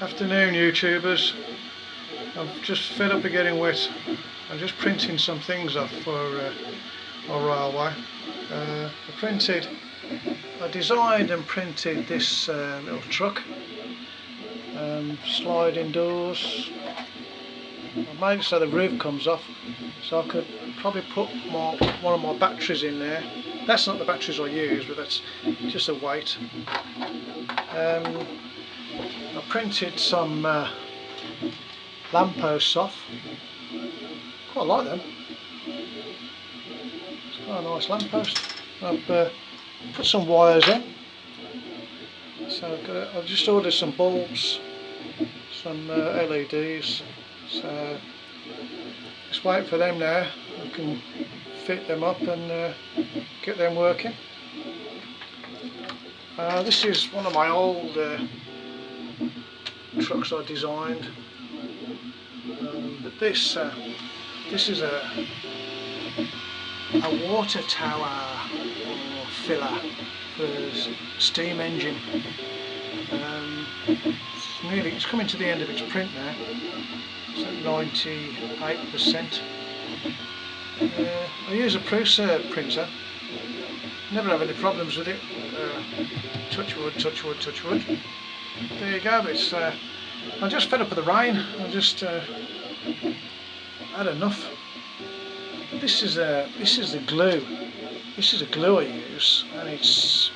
Afternoon, YouTubers. I'm just fed up of getting wet. I'm just printing some things off for our railway. I designed and printed this little truck, sliding doors. I made it so the roof comes off, so I could probably put one of my batteries in there. That's not the batteries I use, but that's just a weight. I printed some lampposts off. Quite like them. It's quite a nice lamppost. I've put some wires in. So I've just ordered some bulbs, some LEDs. So just wait for them now. I can fit them up and get them working. This is one of my old trucks I designed, but this is a water tower or filler for steam engine. It's coming to the end of its print now. It's at 98%. I use a Prusa printer. Never have any problems with it. Touch wood, touch wood, touch wood. There you go. But I'm just fed up with the rain. I just had enough. This is the glue. This is a glue I use, and it's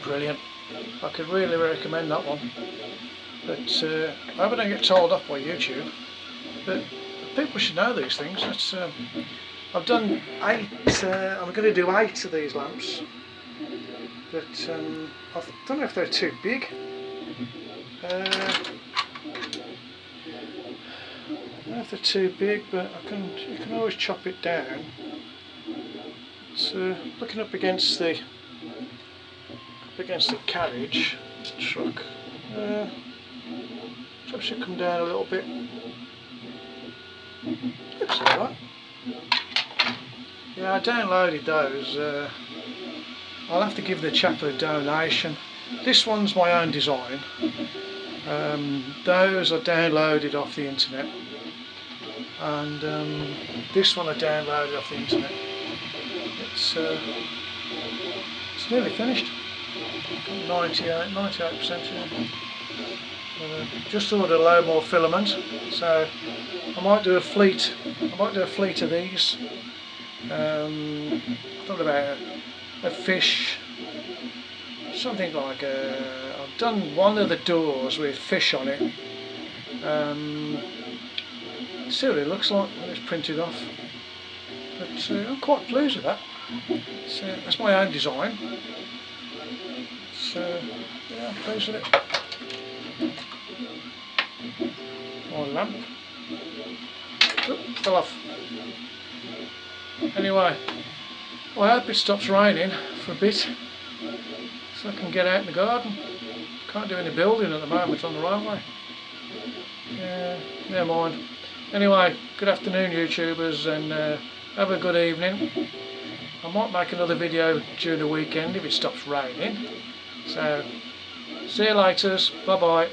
brilliant. I could really recommend that one. But I hope I don't get told off by YouTube. But people should know these things. That's I've done 8. I'm going to do 8 of these lamps. But I don't know if they're too big. I don't know if they're too big, but you can always chop it down. So looking up against the carriage truck, perhaps should come down a little bit. Looks alright. Yeah, I downloaded those. I'll have to give the chap a donation. This one's my own design. Those I downloaded off the internet, and this one I downloaded off the internet. It's nearly finished. 98%. Yeah. Just ordered a load more filament, so I might do a fleet. Of these. Thought about a fish. Something like I've done one of the doors with fish on it. See what it looks like when it's printed off. But I'm quite pleased with that. So that's my own design. So yeah, I'm pleased with it. My lamp. Oop, fell off. Anyway, well, I hope it stops raining for a bit, so I can get out in the garden. Can't do any building at the moment on the railway. Yeah, never mind. Anyway, good afternoon, YouTubers, and have a good evening. I might make another video during the weekend if it stops raining. So, see you later. Bye bye.